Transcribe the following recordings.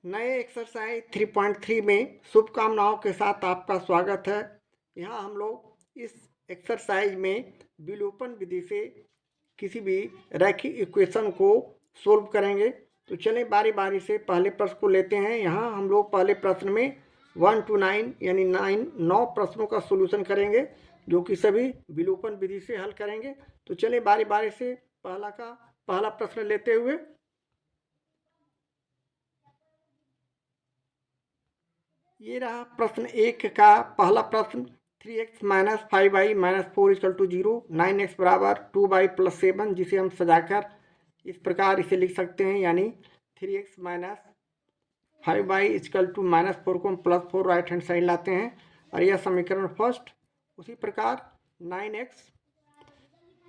नए एक्सरसाइज 3.3 में शुभकामनाओं के साथ आपका स्वागत है। यहाँ हम लोग इस एक्सरसाइज में विलोपन विधि से किसी भी रैखिक इक्वेशन को सोल्व करेंगे। तो चलें बारी बारी से पहले प्रश्न को लेते हैं। यहाँ हम लोग पहले प्रश्न में 1 to 9 यानी 9 प्रश्नों का सोल्यूशन करेंगे, जो कि सभी विलोपन विधि से हल करेंगे। तो चलें बारी बारी से पहला प्रश्न लेते हुए ये रहा प्रश्न 1 का पहला प्रश्न। 3x minus 5y minus 4 equal to 0, 9x बराबर 2y प्लस 7, जिसे हम सजाकर इस प्रकार इसे लिख सकते हैं, यानी 3x minus 5y equal to minus 4 को हम प्लस 4 राइट हैंड साइड लाते हैं और यह समीकरण फर्स्ट। उसी प्रकार 9x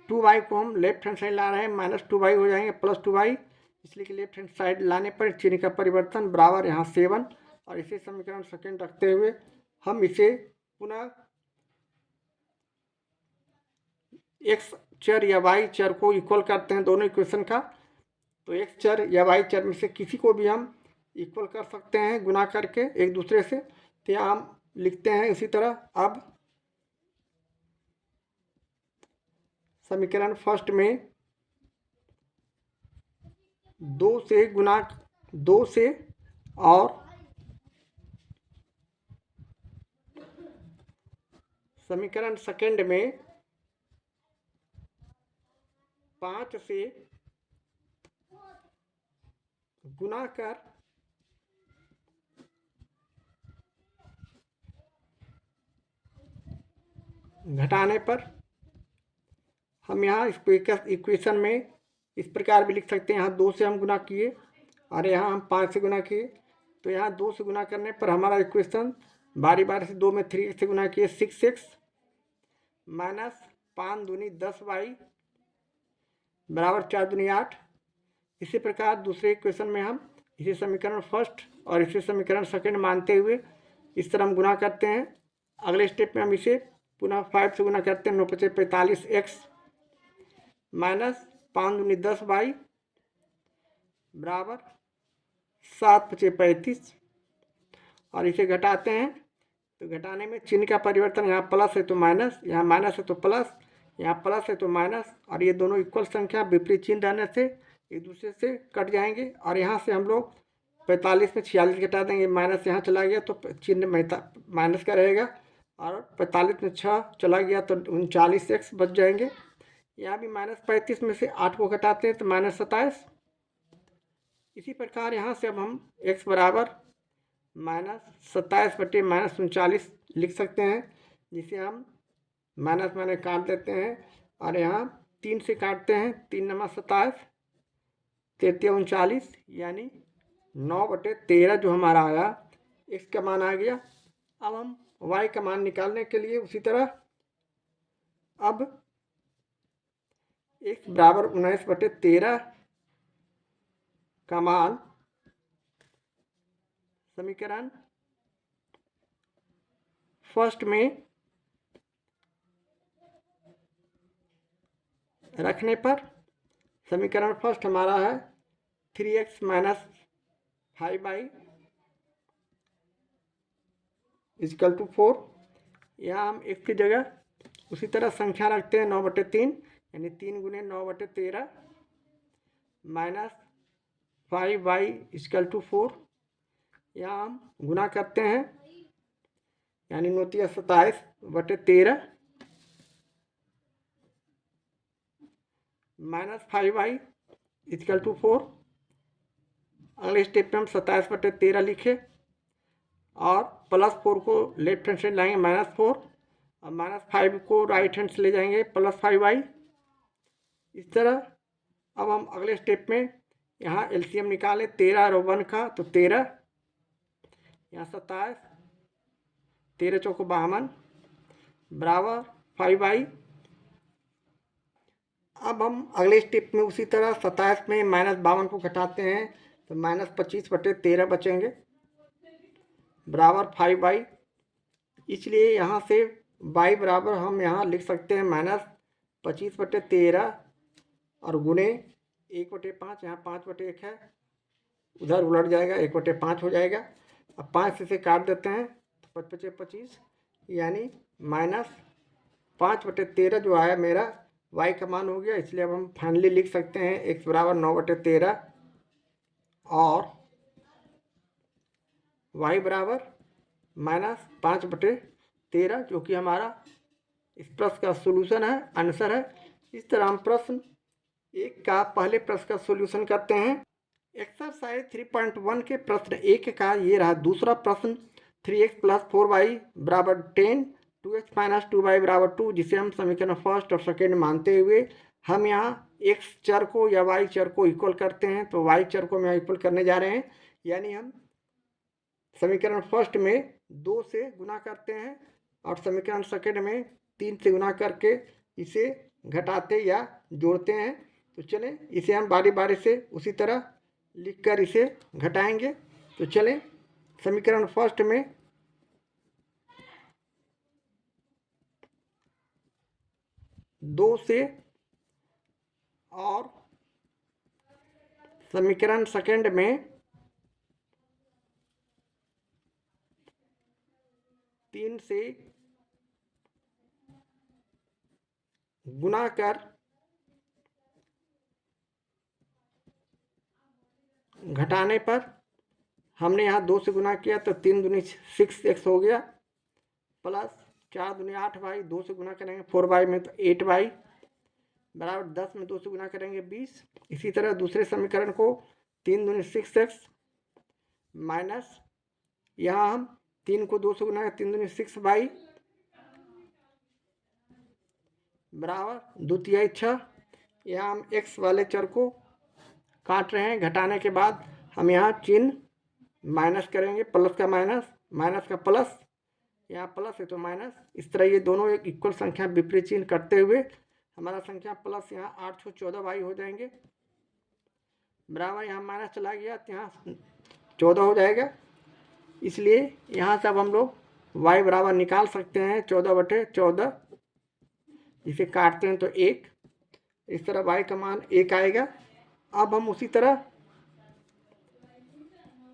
2y को हम लेफ्ट हैंड साइड ला रहे हैं, माइनस 2y हो जाएंगे प्लस 2y, इसलिए कि लेफ्ट हैंड साइड लाने पर चिन्ह का परिवर्तन बराबर यहाँ 7, और इसे समीकरण सेकेंड रखते हुए हम इसे पुनः एक्स चर या वाई चर को इक्वल करते हैं दोनों इक्वेशन का। तो एक्स चर या वाई चर में से किसी को भी हम इक्वल कर सकते हैं गुना करके एक दूसरे से। तो यहाँ हम लिखते हैं इसी तरह। अब समीकरण फर्स्ट में 2 से और समीकरण सेकेंड में 5 से गुना कर घटाने पर हम यहाँ इक्वेशन में इस प्रकार भी लिख सकते हैं। यहाँ 2 से हम गुना किए और यहाँ हम 5 से गुना किए। तो यहाँ 2 से गुना करने पर हमारा इक्वेशन बारी बारी से 2 में 3 से गुना किए 6x माइनस 5 दूनी 10y बराबर 4 दूनी 8। इसी प्रकार दूसरे इक्वेशन में हम इसे समीकरण फर्स्ट और इसे समीकरण सेकेंड मानते हुए इस तरह हम गुना करते हैं। अगले स्टेप में हम इसे पुनः 5 से गुना करते हैं, 9 × 5 = 45x माइनस 5 दूनी 10y बराबर 7 × 5 = 35, और इसे घटाते हैं। तो घटाने में चिन्ह का परिवर्तन, यहाँ प्लस है तो माइनस, यहाँ माइनस है तो प्लस, यहाँ प्लस है तो माइनस, और ये दोनों इक्वल संख्या विपरीत चिन्ह रहने से एक दूसरे से कट जाएंगे। और यहाँ से हम लोग 45 में 46 घटा देंगे, माइनस यहाँ चला गया तो चिन्ह माइनस का रहेगा, और 45 में 6 चला गया तो 39x बच जाएंगे। यहाँ भी माइनस 35 में से 8 को घटाते हैं तो माइनस 27। इसी प्रकार यहाँ से अब हम x बराबर माइनस 27 बटे माइनस 39 लिख सकते हैं, जिसे हम माइनस माइनस काट देते हैं और यहाँ 3 से काटते हैं, 3 × 27 = 39, यानी 9/13 जो हमारा आया x का मान आ गया। अब हम y का मान निकालने के लिए उसी तरह अब x बराबर 19/13 का मान समीकरण फर्स्ट में रखने पर समीकरण फर्स्ट हमारा है 3x minus 5y equal to 4। यहाँ हम x की जगह उसी तरह संख्या रखते हैं 9/3, यानी 3 × 9/13 माइनस 5y इक्वल टू 4। यहाँ हम गुना करते हैं, यानी 9 × 27/13 माइनस 5y इक्वल टू 4। अगले स्टेप में हम 27/13 लिखे और प्लस 4 को लेफ्ट हैंड साइड लाएंगे -4, और -5 को राइट हैंड से ले जाएंगे +5y। इस तरह अब हम अगले स्टेप में यहाँ एलसीएम निकालें 13 और 1 का, तो 13, यहाँ 27, 13 × 4 = 52 बराबर 5y। अब हम अगले स्टेप में उसी तरह 27 में -52 को घटाते हैं तो -25/13 बचेंगे बराबर 5y। इसलिए यहाँ से y बराबर हम यहाँ लिख सकते हैं -25/13 और गुणे 1/5, यहाँ 5/1 है, उधर उलट जाएगा, 1/5 हो जाएगा। अब 5 से काट देते हैं तो 5×5 = 25, यानी -5/13 जो आया मेरा y का मान हो गया। इसलिए अब हम फाइनली लिख सकते हैं x बराबर 9/13 और y बराबर -5/13, जो कि हमारा इस प्रश्न का सोल्यूशन है, आंसर है। इस तरह हम प्रश्न एक का पहले प्रश्न का सोल्यूशन करते हैं। एक्सरसाइज 3.1 के प्रश्न एक का ये रहा दूसरा प्रश्न। 3x + 4y = 10, 2x - 2y = 2, जिसे हम समीकरण फर्स्ट और सेकेंड मानते हुए हम यहाँ x चर को या y चर को इक्वल करते हैं। तो y चर को हम यहाँ इक्वल करने जा रहे हैं, यानी हम समीकरण फर्स्ट में 2 से गुना करते हैं और समीकरण सेकेंड में 3 से गुना करके इसे घटाते या जोड़ते हैं। तो चलें इसे हम बारी बारी से उसी तरह लिखकर इसे घटाएंगे। तो चलें समीकरण फर्स्ट में 2 से और समीकरण सेकेंड में 3 से गुना कर घटाने पर हमने यहाँ 2 से गुना किया तो 3 दूनी 6x हो गया, प्लस 4 दूनी 8y, 2 से गुना करेंगे 4y में तो 8y बराबर 10 में 2 से गुना करेंगे 20। इसी तरह दूसरे समीकरण को 3 दूनी 6x माइनस यहाँ हम 3 को 2 से गुना 3 दूनी 6y बराबर 2 तिहाई 6। यहाँ हम x वाले चर को काट रहे हैं। घटाने के बाद हम यहाँ चिन्ह माइनस करेंगे, प्लस का माइनस, माइनस का प्लस, यहाँ प्लस है तो माइनस। इस तरह ये दोनों एक इक्वल संख्या विपरीत चिन्ह करते हुए हमारा संख्या प्लस यहाँ 814y हो जाएंगे बराबर, यहाँ माइनस चला गया तो यहाँ 14 हो जाएगा। इसलिए यहाँ से अब हम लोग y बराबर निकाल सकते हैं 14/14, इसे काटते हैं तो 1, इस तरह y का मान 1 आएगा। अब हम उसी तरह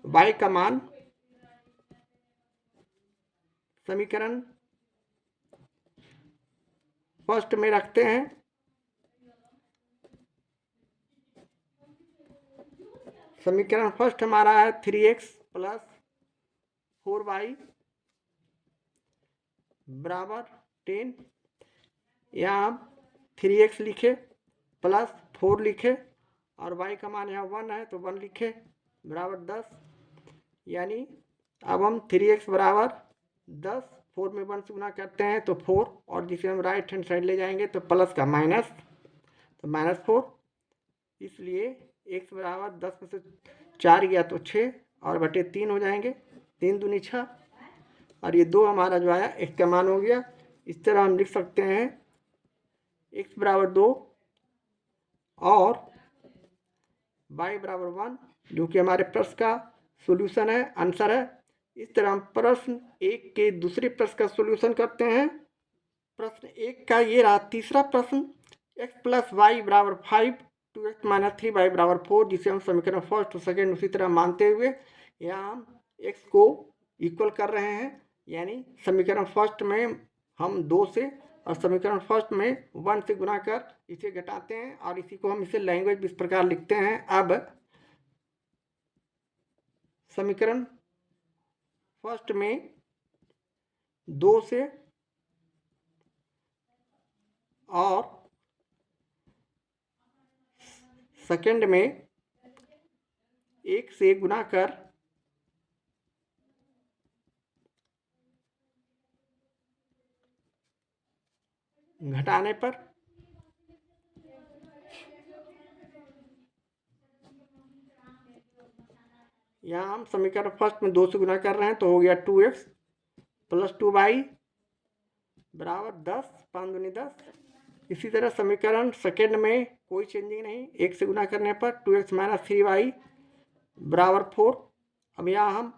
y का मान समीकरण फर्स्ट में रखते हैं। समीकरण फर्स्ट हमारा है 3x + 4y = 10। यहाँ हम 3x लिखे प्लस 4 लिखे और y का मान यहाँ 1 है तो 1 लिखे बराबर 10, यानी अब हम 3x बराबर 10, 4 में 1 से गुना करते हैं तो 4, और जिसे हम राइट हैंड साइड ले जाएंगे तो प्लस का माइनस, तो -4। इसलिए x बराबर 10 में से 4 गया तो 6 और बटे 3 हो जाएंगे, 3 दूनी 6, और ये 2 हमारा जो आया x का मान हो गया। इस तरह हम लिख सकते हैं x बराबर 2 और y बराबर 1, जो कि हमारे प्रश्न का सॉल्यूशन है, आंसर है। इस तरह हम प्रश्न एक के दूसरे प्रश्न का सॉल्यूशन करते हैं। प्रश्न एक का ये रहा तीसरा प्रश्न। x + y = 5, 2x - 3y = 4, जिसे हम समीकरण फर्स्ट और सेकेंड उसी तरह मानते हुए यहाँ हम x को इक्वल कर रहे हैं, यानी समीकरण फर्स्ट में हम 2 से और समीकरण फर्स्ट में 1 से गुना कर इसे घटाते हैं, और इसी को हम इसे लैंग्वेज इस प्रकार लिखते हैं। अब समीकरण फर्स्ट में 2 से और सेकेंड में 1 से गुना कर घटाने पर यहाँ हम समीकरण फर्स्ट में 2 से गुना कर रहे हैं तो हो गया 2x + 2y बराबर 10, 5 दूनी 10। इसी तरह समीकरण सेकेंड में कोई चेंजिंग नहीं, 1 से गुना करने पर 2x - 3y बराबर 4। अब यहाँ हम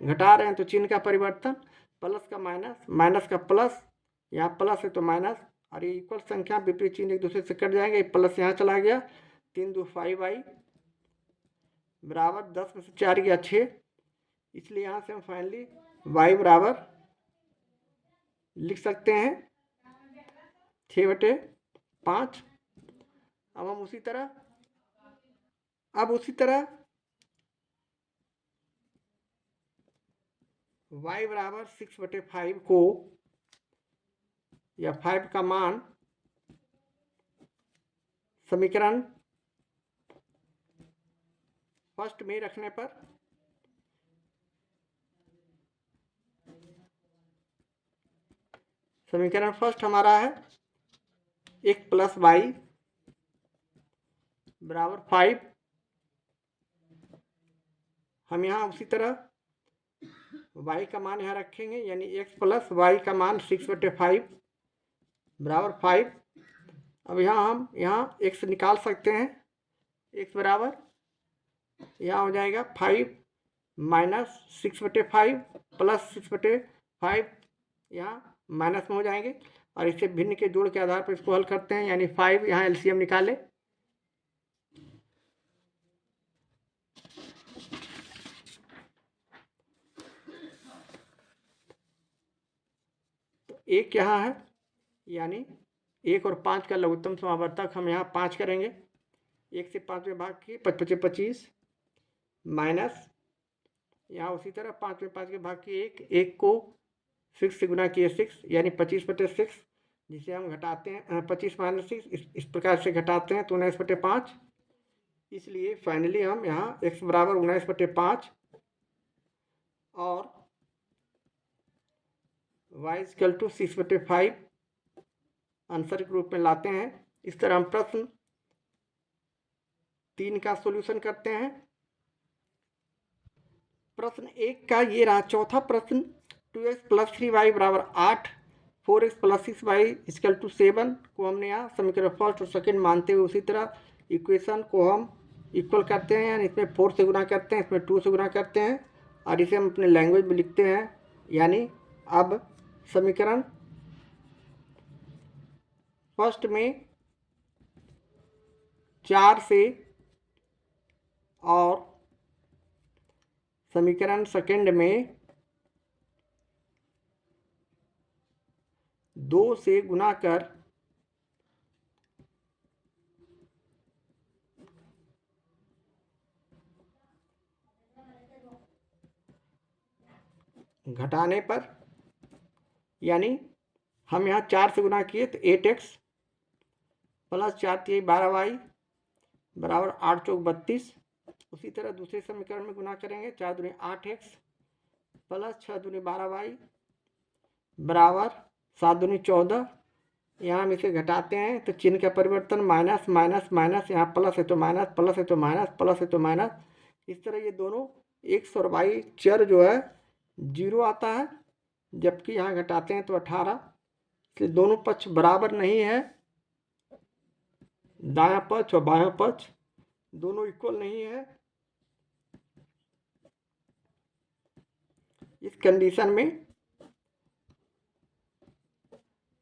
घटा रहे हैं तो चिन्ह का परिवर्तन, प्लस का माइनस, माइनस का प्लस, यहाँ प्लस है तो माइनस, और ये इक्वल संख्या विपरीत चिन्ह एक दूसरे से कट जाएंगे, प्लस यहाँ चला गया, 3 दूनी 5y बराबर 10 में से 4 गया 6, इसलिए यहाँ से हम फाइनली y बराबर लिख सकते हैं 6/5। अब हम उसी तरह y बराबर 6/5 को, या 5 का मान समीकरण फर्स्ट में रखने पर समीकरण फर्स्ट हमारा है x + y बराबर 5। हम यहाँ उसी तरह y का मान यहाँ रखेंगे, यानी x + y का मान 6/5 बराबर 5। अब यहाँ हम x निकाल सकते हैं। x बराबर यहाँ हो जाएगा 5 - 6/5 + 6/5, यहाँ माइनस में हो जाएंगे और इसे भिन्न के जोड़ के आधार पर इसको हल करते हैं, यानी 5 यहाँ एलसीएम निकाले तो 1 यहाँ है, यानी 1 और 5 का लघुत्तम समावर्तक हम यहाँ 5 करेंगे। 1 से 5 में भाग किए 5 × 25 माइनस यहाँ उसी तरह 5 में 5 के भाग किए 1 को 6 से गुना किए 6, यानी 25/6, जिसे हम घटाते हैं 25 - 6 इस प्रकार से घटाते हैं तो 19/5। इसलिए फाइनली हम यहाँ x बराबर 19/5 और y = 6/5 आंसर के रूप में लाते हैं। इस तरह हम प्रश्न 3 का सॉल्यूशन करते हैं। प्रश्न 1 का ये रहा चौथा प्रश्न। 2x + 3y बराबर 8, 4x + 6y = 7 को हमने यहाँ समीकरण फर्स्ट और सेकंड मानते हुए उसी तरह इक्वेशन को हम इक्वल करते हैं, यानी इसमें 4 से गुना करते हैं, इसमें 2 से गुना करते हैं और इसे हम अपने लैंग्वेज में लिखते हैं। यानी अब समीकरण फर्स्ट में 4 से और समीकरण सेकंड में 2 से गुना कर घटाने पर, यानी हम यहाँ 4 से गुना किए तो 8x + 4 × 12y बराबर 8 × 4 = 32। उसी तरह दूसरे समीकरण में गुना करेंगे 4 दूनी 8x + 6 दूनी 12y बराबर 7 दूनी 14। यहाँ हम इसे घटाते हैं तो चिन्ह का परिवर्तन माइनस माइनस माइनस, यहाँ प्लस है तो माइनस, प्लस है तो माइनस, प्लस है तो माइनस। इस तरह ये दोनों x और y चर जो है 0 आता है, जबकि यहाँ घटाते हैं तो 18। इसलिए दोनों पक्ष बराबर नहीं है, दायां पक्ष और बायां पक्ष दोनों इक्वल नहीं है। इस कंडीशन में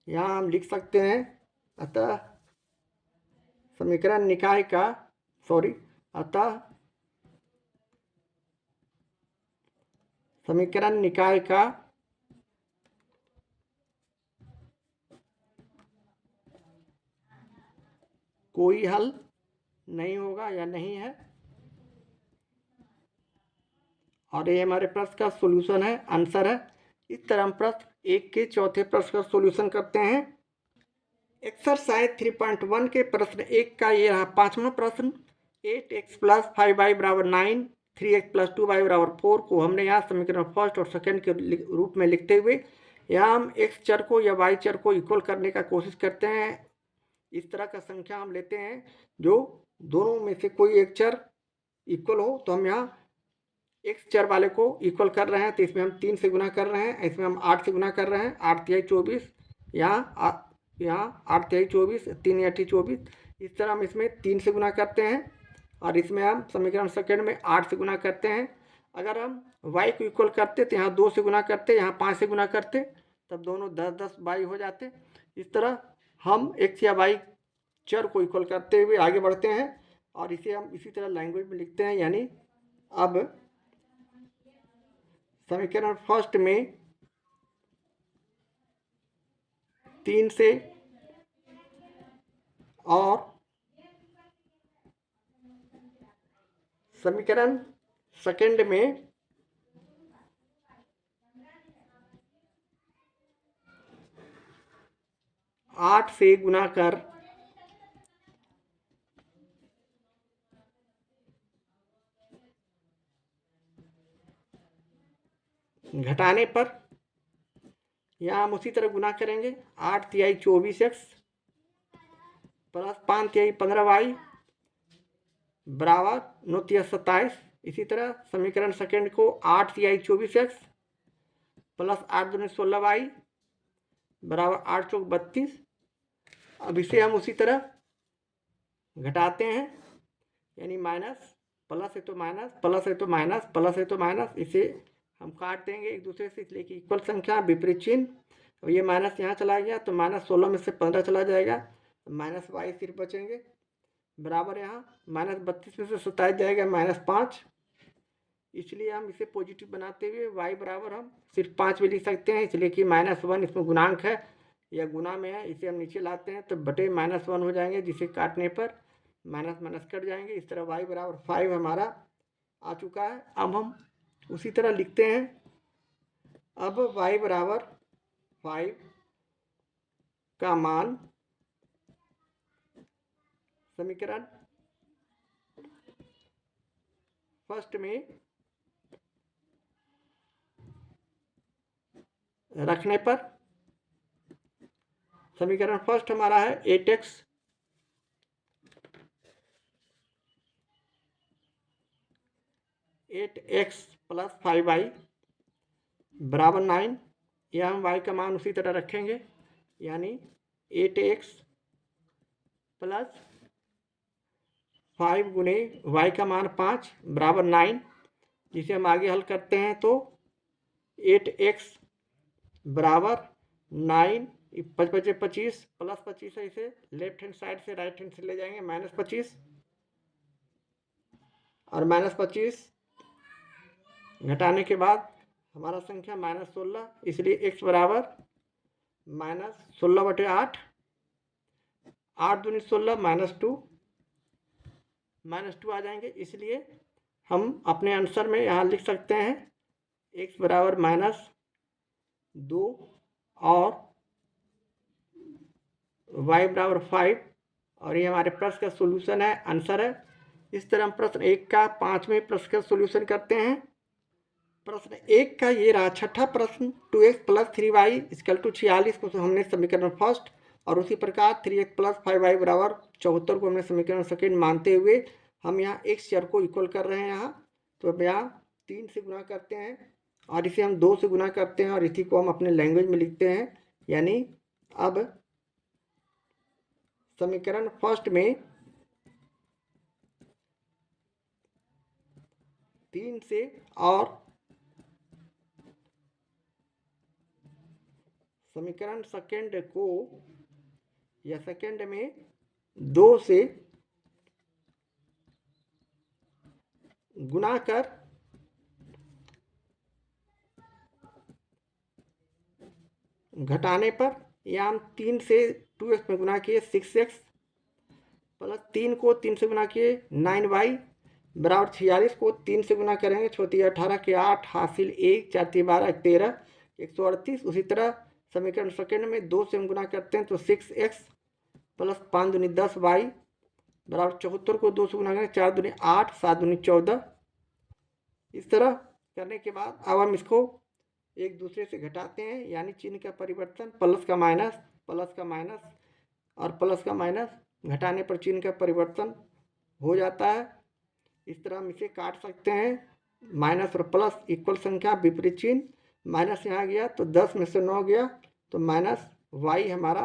यहाँ हम लिख सकते हैं, अतः समीकरण निकाय का समीकरण निकाय का कोई हल नहीं होगा या नहीं है, और ये हमारे प्रश्न का सॉल्यूशन है, आंसर है। इस तरह हम प्रश्न 1 के चौथे प्रश्न का सॉल्यूशन करते हैं। एक्सरसाइज 3.1 के प्रश्न 1 का ये रहा पांचवा प्रश्न। 8x + 5y बराबर 9, 3x + 2y बराबर 4 को हमने यहाँ समीकरण फर्स्ट और सेकंड के रूप में लिखते हुए यहाँ हम x चर को या y चर को इक्वल करने का कोशिश करते हैं। इस तरह का संख्या हम लेते हैं जो दोनों में से कोई एक चर इक्वल हो, तो हम यहाँ x चर वाले को इक्वल कर रहे हैं तो इसमें हम 3 से गुना कर रहे हैं, इसमें हम 8 से गुना कर रहे हैं, 8 × 3 = 24, यहाँ 8 × 3 = 24, 3 × 8 = 24। इस तरह हम इसमें 3 से गुना करते हैं और इसमें हम समीकरण सेकंड में 8 से गुना करते हैं। अगर हम y को इक्वल करते तो यहाँ 2 से गुना करते, यहाँ 5 से गुना करते, तब दोनों 10 y हो जाते। इस तरह हम x या y चर को इक्वल करते हुए आगे बढ़ते हैं और इसे हम इसी तरह लैंग्वेज में लिखते हैं, यानी अब समीकरण फर्स्ट में 3 से और समीकरण सेकंड में 8 से गुना कर घटाने पर यहाँ हम उसी तरह गुना करेंगे। 8 तिहाई 24x प्लस 5 तिहाई 15y बराबर 9 तिहाई 27। इसी तरह समीकरण सेकंड को 8 तिहाई 24x प्लस 8 दूनी 16y बराबर 8 चौक 32। अब इसे हम उसी तरह घटाते हैं, यानी माइनस प्लस है तो माइनस, प्लस है तो माइनस, प्लस है तो माइनस, इसे हम काट देंगे एक दूसरे से, इसलिए कि इक्वल संख्या विपरीत चिन्ह। और ये माइनस यहाँ चला गया तो -16 में से 15 चला जाएगा, -22 सिर्फ बचेंगे बराबर यहाँ -32 में से 27 जाएगा -5। इसलिए हम इसे पॉजिटिव बनाते हुए y बराबर हम सिर्फ 5 भी लिख सकते हैं, इसलिए कि -1 इसमें गुणांक है या गुना में है। इसे हम नीचे लाते हैं तो बटे -1 हो जाएंगे, जिसे काटने पर माइनस माइनस कट जाएंगे। इस तरह y बराबर 5 हमारा आ चुका है। अब हम उसी तरह लिखते हैं। अब y बराबर 5 का मान समीकरण फर्स्ट में रखने पर समीकरण फर्स्ट हमारा है 8x प्लस 5y बराबर 9। यह हम y का मान उसी तरह रखेंगे, यानी 8x प्लस 5 गुने y का मान 5 बराबर 9। जिसे हम आगे हल करते हैं तो 8x बराबर 9 25 25 प्लस 25 है, इसे लेफ्ट हैंड साइड से राइट हैंड से ले जाएंगे -25 और -25 घटाने के बाद हमारा संख्या -16, इसलिए x बराबर -16/8, 8 दूनी 16 -2 आ जाएंगे। इसलिए हम अपने आंसर में यहाँ लिख सकते हैं x बराबर -2 और y बराबर 5, और ये हमारे प्रश्न का सोल्यूशन है, आंसर है। इस तरह हम प्रश्न 1 का 5वें प्रश्न का सोल्यूशन करते हैं। प्रश्न 1 का ये रहा छठा प्रश्न। 2x plus 3y equal to 46 को हमने समीकरण फर्स्ट, और उसी प्रकार 3x प्लस 5y बराबर 74 को हमने समीकरण सेकेंड मानते हुए हम यहाँ x चर को इक्वल कर रहे हैं। यहाँ तो अब यहाँ 3 से गुना करते हैं और इसे हम 2 से गुना करते हैं और इसी को हम अपने लैंग्वेज में लिखते हैं। यानी अब समीकरण फर्स्ट में 3 से और समीकरण सेकेंड को या सेकेंड में 2 से गुना कर घटाने पर या हम 3 से 2x में गुना किए 6x प्लस 3 को 3 से गुना किए 9y बराबर 46 को 3 से गुना करेंगे, छोटी 18 के 8 हासिल 1 4 3 12 13 138। उसी तरह समीकरण सेकेंड में 2 से हम गुना करते हैं तो 6x प्लस 5 दूनी 10y बराबर 74 को 2 से गुना करें 4 दूनी 8 7 दूनी 14। इस तरह करने के बाद अब हम इसको एक दूसरे से घटाते हैं, यानी चिन्ह का परिवर्तन, प्लस का माइनस और प्लस का माइनस घटाने पर चिन्ह का परिवर्तन हो जाता है। इस तरह हम इसे काट सकते हैं। माइनस और प्लस इक्वल संख्या विपरीत चिन्ह, माइनस यहाँ गया तो 10 में से 9 गया तो माइनस y हमारा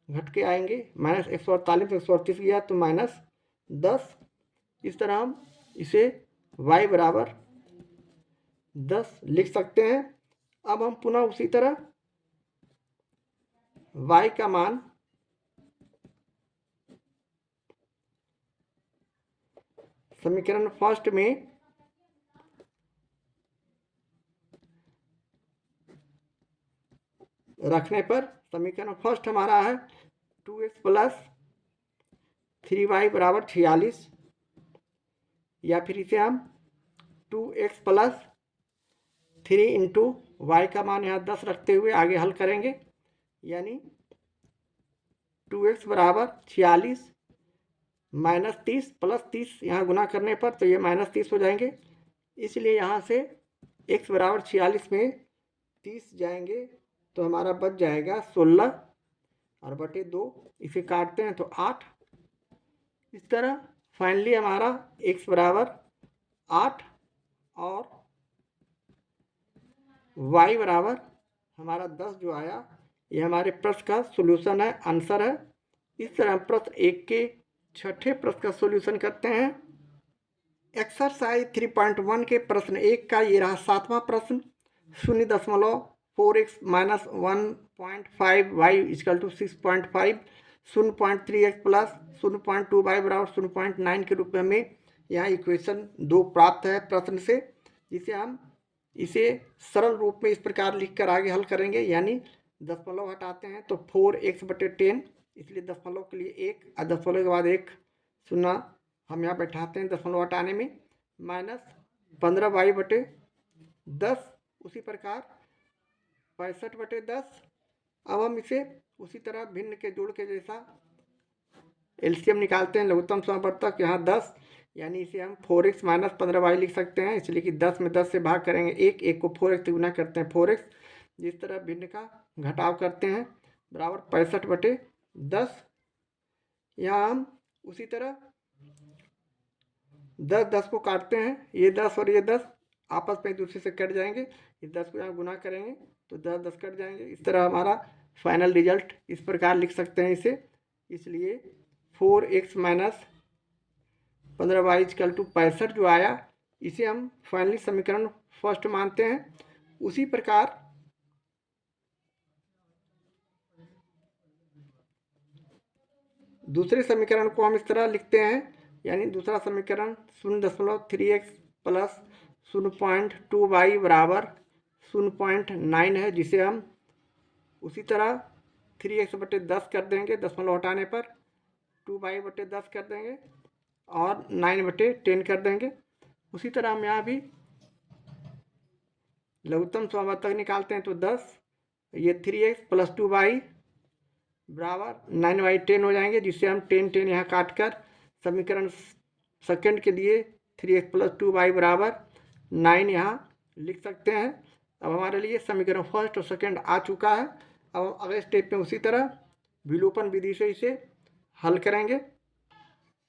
घट के आएंगे, -148 138 गया तो -10। इस तरह हम इसे y बराबर 10 लिख सकते हैं। अब हम पुनः उसी तरह y का मान समीकरण फर्स्ट में रखने पर समीकरण फर्स्ट हमारा है 2x प्लस 3y बराबर 46, या फिर इसे हम 2x प्लस 3 इंटू वाई का मान यहाँ 10 रखते हुए आगे हल करेंगे, यानी 2x बराबर 46 माइनस 30 प्लस 30 यहाँ गुना करने पर तो ये माइनस 30 हो जाएंगे, इसलिए यहाँ से x बराबर 46 में 30 जाएंगे तो हमारा बच जाएगा 16 और बटे 2, इसे काटते हैं तो 8। इस तरह फाइनली हमारा x बराबर 8 और y बराबर हमारा 10 जो आया, ये हमारे प्रश्न का सॉल्यूशन है, आंसर है। इस तरह हम प्रश्न 1 के छठे प्रश्न का सॉल्यूशन करते हैं। एक्सरसाइज 3.1 के प्रश्न 1 का ये रहा 7वां प्रश्न। 0.4x minus 1.5y equal to 6.5, 0.3x plus 0.2y बराबर 0.9 के रूप में हमें यहाँ इक्वेशन 2 प्राप्त है प्रश्न से, जिसे हम इसे सरल रूप में इस प्रकार लिखकर आगे हल करेंगे, यानी दशमलव हटाते हैं तो 4x/10, इसलिए दशमलव के लिए 1 और दशमलव के बाद 1 शून्य हम यहाँ बैठाते हैं दशमलव हटाने में, माइनस 15y/10, उसी प्रकार 65/10। अब हम इसे उसी तरह भिन्न के जोड़ के जैसा एलसीएम निकालते हैं, लघुत्तम समावर्तक यहाँ 10, यानी इसे हम 4x माइनस 15y लिख सकते हैं, इसलिए कि 10 में 10 से भाग करेंगे 1, 1 को 4x से गुना करते हैं 4x, जिस तरह भिन्न का घटाव करते हैं बराबर 65/10। यहाँ हम उसी तरह 10 को काटते हैं, ये 10 और ये 10 आपस में एक दूसरे से कट जाएंगे, इस 10 को यहाँ गुना करेंगे तो 10 कट जाएंगे। इस तरह हमारा फाइनल रिजल्ट इस प्रकार लिख सकते हैं इसे, इसलिए 4x minus 15y equal to 65 जो आया, इसे हम फाइनली समीकरण फर्स्ट मानते हैं। उसी प्रकार दूसरे समीकरण को हम इस तरह लिखते हैं, यानी दूसरा समीकरण 0.3x प्लस 0.2y बराबर 0.9 है, जिसे हम उसी तरह 3x/10 कर देंगे दशमलव हटाने पर, 2y/10 कर देंगे और 9/10 कर देंगे। उसी तरह हम यहाँ भी लघुत्तम समावर्तक निकालते हैं तो 10, ये 3x प्लस 2y बराबर 9/10 हो जाएंगे, जिससे हम 10 यहाँ काट कर समीकरण सेकंड के लिए 3x प्लस 2y बराबर 9 यहाँ लिख सकते हैं। अब हमारे लिए समीकरण फर्स्ट और सेकंड आ चुका है। अब हम अगले स्टेप में उसी तरह विलोपन विधि से इसे हल करेंगे।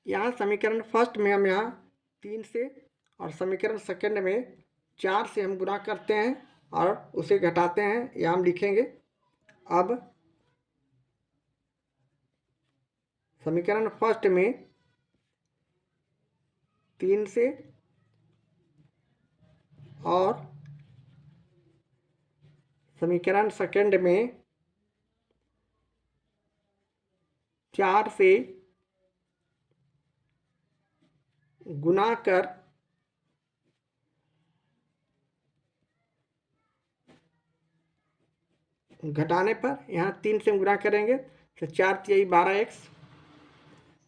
यहाँ समीकरण फर्स्ट में हम यहाँ 3 से और समीकरण सेकंड में 4 से हम गुणा करते हैं और उसे घटाते हैं, यह हम लिखेंगे। अब समीकरण फर्स्ट में 3 से और समीकरण सेकंड में 4 से गुना कर घटाने पर यहाँ 3 से गुना करेंगे तो 4 तिहाई 12x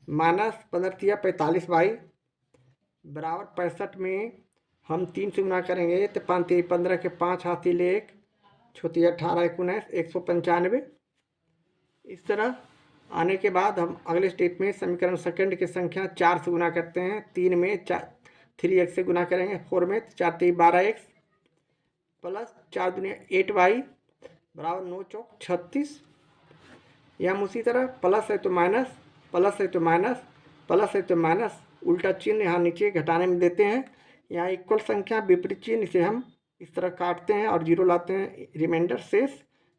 माइनस 15 तिहाई 45y बराबर 65 में हम 3 से गुना करेंगे तो 5 तिहाई 15 के 5 हाथी ले 1 छोटी 18 19 195। इस तरह आने के बाद हम अगले स्टेप में समीकरण सेकंड की संख्या 4 से गुना करते हैं, 3 में 3x से गुना करेंगे, 4 में 4 तिहाई 12x प्लस 4 दूनी 8y बराबर 9 चौक 36। या हम उसी तरह प्लस है तो माइनस, प्लस है तो माइनस, प्लस है तो माइनस, उल्टा चिन्ह यहाँ नीचे घटाने में देते हैं। यहाँ इक्वल संख्या विपरीत चिन्ह, इसे हम इस तरह काटते हैं और 0 लाते हैं, रिमाइंडर शेष।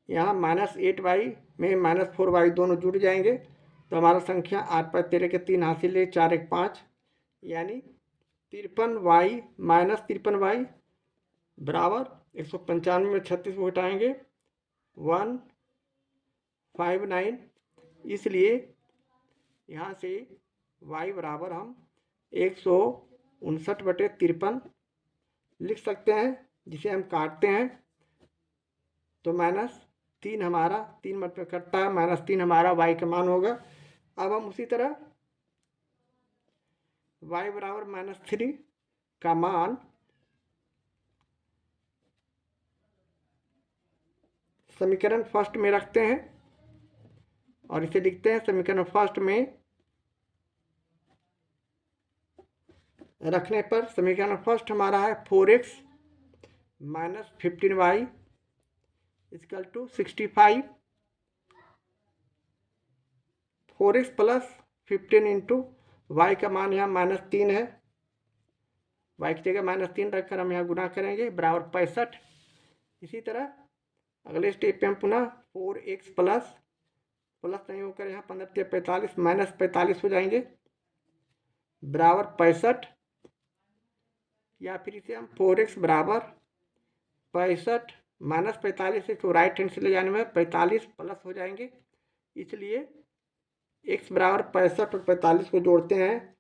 यहाँ -8y में -4y दोनों जुड़ जाएंगे तो हमारा संख्या 8 × 13 के 3 हासिल है, 4 1 5, यानी 53y माइनस 53y बराबर 195 में 36 को घटाएंगे 159। इसलिए यहाँ से y बराबर हम 159/53 लिख सकते हैं, जिसे हम काटते हैं तो -3 3 हमारा 3 मल्टीप्लाई करता है, -3 हमारा y का मान होगा। अब हम उसी तरह y बराबर -3 का मान समीकरण फर्स्ट में रखते हैं और इसे लिखते हैं समीकरण फर्स्ट में रखने पर समीकरण फर्स्ट हमारा है 4x - 15y = 65। 4x + 15 × y का मान यहाँ -3 है, y की जगह -3 रखकर हम यहाँ गुना करेंगे बराबर 65। इसी तरह अगले स्टेप पे हम पुनः 4x प्लस नहीं होकर यहाँ 15 × 45 -45 हो जाएंगे बराबर 65, या फिर इसे हम 4x बराबर 65 -45 से तो राइट हैंड से ले जाने में 45 प्लस हो जाएंगे, इसलिए x बराबर 65 और 45 को जोड़ते हैं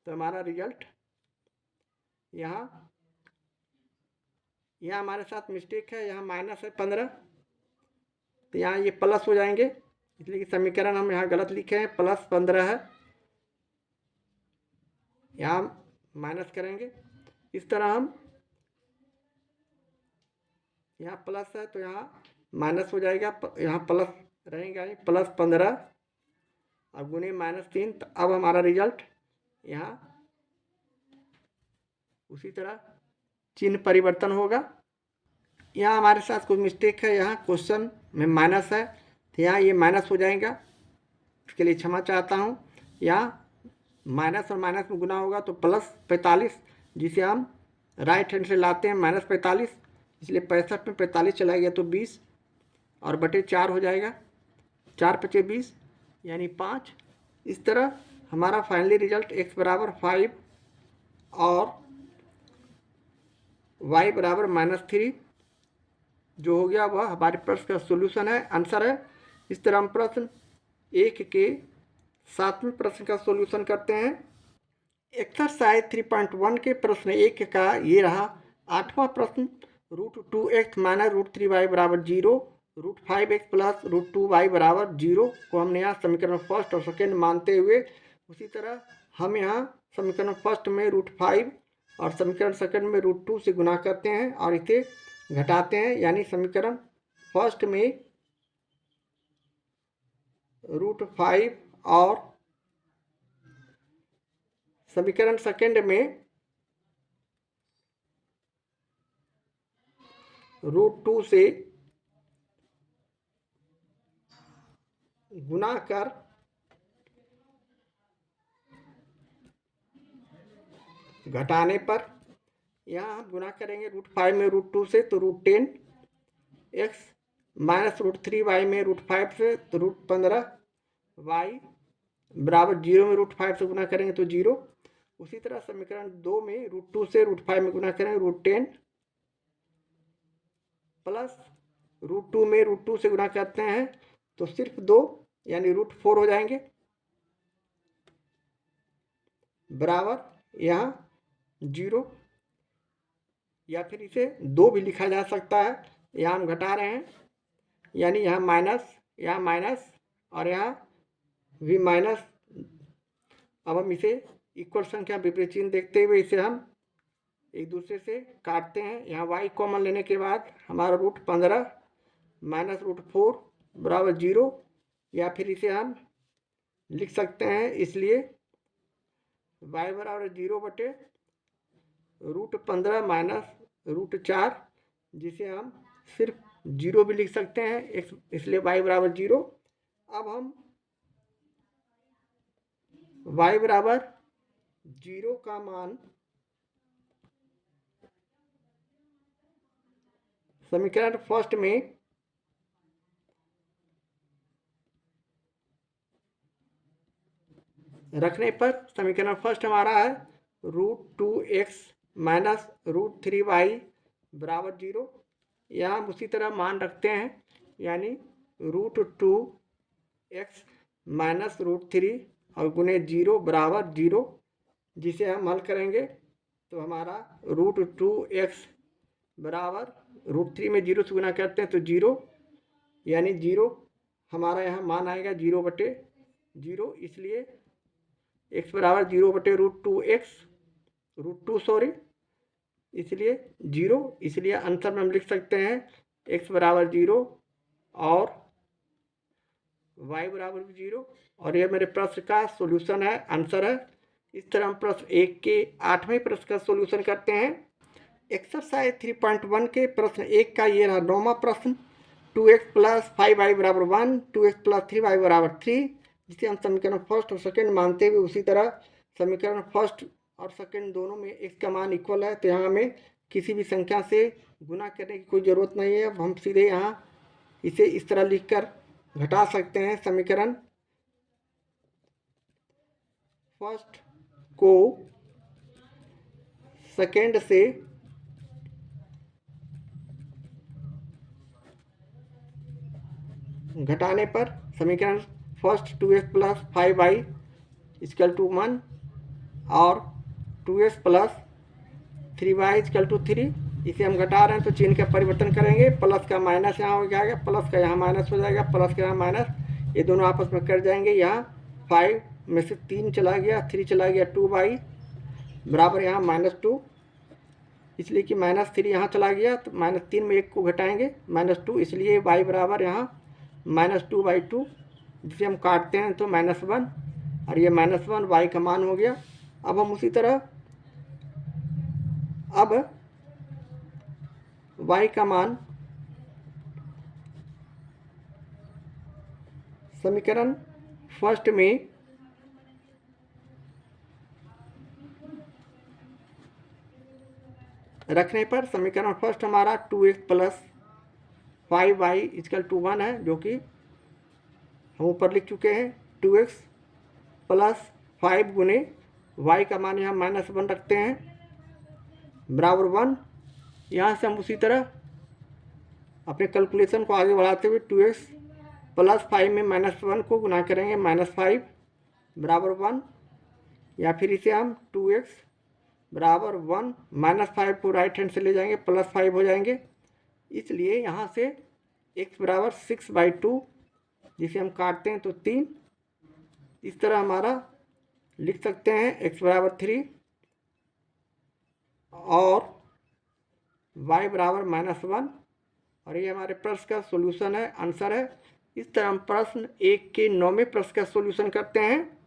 तो हमारा रिजल्ट यहाँ हमारे साथ मिस्टेक है, यहाँ माइनस है 15 तो यहाँ ये प्लस हो जाएंगे, इसलिए कि समीकरण हम यहाँ गलत लिखे हैं, +15 है, यहाँ माइनस करेंगे। इस तरह हम यहाँ प्लस है तो यहाँ माइनस हो जाएगा, यहाँ प्लस रहेगा +15 और गुने -3। तो अब हमारा रिजल्ट यहाँ उसी तरह चिन्ह परिवर्तन होगा। यहाँ हमारे साथ कुछ मिस्टेक है, यहाँ क्वेश्चन में माइनस है तो यहाँ ये माइनस हो जाएगा, इसके लिए क्षमा चाहता हूँ। यहाँ माइनस और माइनस में गुना होगा तो +45, जिसे हम राइट हैंड से लाते हैं -45, इसलिए 65 में 45 चला गया तो 20 और बटे 4 हो जाएगा, 4 × 5 = 20 यानी 5। इस तरह हमारा फाइनली रिजल्ट x बराबर 5 और y बराबर -3 जो हो गया वह हमारे प्रश्न का सोल्यूशन है, आंसर है। इस तरह हम प्रश्न 1 के 7वें प्रश्न का सोल्यूशन करते हैं। एक्सरसाइज 3.1 के प्रश्न 1 का ये रहा 8वां प्रश्न। √2x - √3y बराबर 0, √5x + √2y बराबर 0 को हमने यहाँ समीकरण फर्स्ट और सेकेंड मानते हुए, उसी तरह हम यहाँ समीकरण फर्स्ट में √5 और समीकरण सेकेंड में √2 से गुना करते हैं और इसे घटाते हैं, यानी समीकरण फर्स्ट में √5 और समीकरण सेकेंड में √2 से गुना कर घटाने पर यहाँ हम गुना करेंगे √5 में √2 से तो √10x - √3y में √5 से तो √15y बराबर 0 में √5 से गुना करेंगे तो 0। उसी तरह समीकरण 2 में √2 से √5 में गुना करेंगे √10 प्लस √2 में √2 से गुना करते हैं तो सिर्फ 2 यानी √4 हो जाएंगे बराबर यहाँ 0, या फिर इसे 2 भी लिखा जा सकता है। यहाँ हम घटा रहे हैं, यानी यहाँ माइनस और यहाँ भी माइनस। अब हम इसे इक्वल संख्या विपरीत चिन्ह देखते हुए इसे हम एक दूसरे से काटते हैं। यहाँ y कॉमन लेने के बाद हमारा √15 - √4 बराबर 0, या फिर इसे हम लिख सकते हैं, इसलिए y बराबर 0 बटे √15 - √4, जिसे हम सिर्फ 0 भी लिख सकते हैं, इसलिए y बराबर 0। अब हम y बराबर 0 का मान समीकरण फर्स्ट में रखने पर समीकरण फर्स्ट हमारा है √2x - √3y बराबर 0। यहाँ हम उसी तरह मान रखते हैं, यानी √2x - √3 और गुने 0 बराबर 0, जिसे हम हल करेंगे तो हमारा √2x बराबर √3 में 0 से गुना करते हैं तो 0, यानी 0 हमारा यहाँ मान आएगा 0/0, इसलिए x बराबर 0/√2 सॉरी, इसलिए 0, इसलिए आंसर में हम लिख सकते हैं x बराबर 0 और y बराबर 0। और ये मेरे प्रश्न का सॉल्यूशन है, आंसर है। इस तरह हम प्रश्न 1 के 8वें प्रश्न का सॉल्यूशन करते हैं। एक्सरसाइज 3.1 के प्रश्न 1 का ये रहा 9वां प्रश्न। 2x + 5y = 1, 2x + 3y = 3, जिसे हम समीकरण फर्स्ट और सेकंड मानते हुए उसी तरह समीकरण फर्स्ट और सेकंड दोनों में x का मान इक्वल है, तो यहाँ हमें किसी भी संख्या से गुना करने की कोई ज़रूरत नहीं है। अब हम सीधे यहाँ इसे इस तरह लिखकर घटा सकते हैं। समीकरण फर्स्ट को सेकंड से घटाने पर समीकरण फर्स्ट 2x + 5y = 1 और 2x + 3y = 3, इसे हम घटा रहे हैं तो चिन्ह का परिवर्तन करेंगे। प्लस का माइनस यहाँ हो जाएगा, प्लस का यहाँ माइनस हो जाएगा, प्लस का यहाँ माइनस, ये दोनों आपस में कट जाएंगे। यहाँ 5 में से 3 चला गया, 3 चला गया, 2y बराबर यहाँ -2, इसलिए कि -3 यहाँ चला गया तो -3 में 1 को घटाएंगे -2, इसलिए y बराबर यहाँ -2/2, जिसे हम काटते हैं तो -1 और ये -1 y का मान हो गया। अब हम उसी तरह अब y का मान समीकरण फर्स्ट में रखने पर समीकरण फर्स्ट हमारा 2x + 5y = 1 है, जो कि हम ऊपर लिख चुके हैं। 2x + 5 गुने y का मान यहाँ -1 रखते हैं बराबर 1। यहाँ से हम उसी तरह अपने कैलकुलेशन को आगे बढ़ाते हुए 2x + 5 में -1 को गुना करेंगे, -5 बराबर 1, या फिर इसे हम 2x बराबर 1 -5 को राइट हैंड से ले जाएंगे, +5 हो जाएंगे। इसलिए यहाँ से x बराबर 6/2, जिसे हम काटते हैं तो 3, इस तरह हमारा लिख सकते हैं x बराबर 3 और y बराबर -1, और ये हमारे प्रश्न का सॉल्यूशन है, आंसर है। इस तरह हम प्रश्न 1 के 9वें प्रश्न का सॉल्यूशन करते हैं।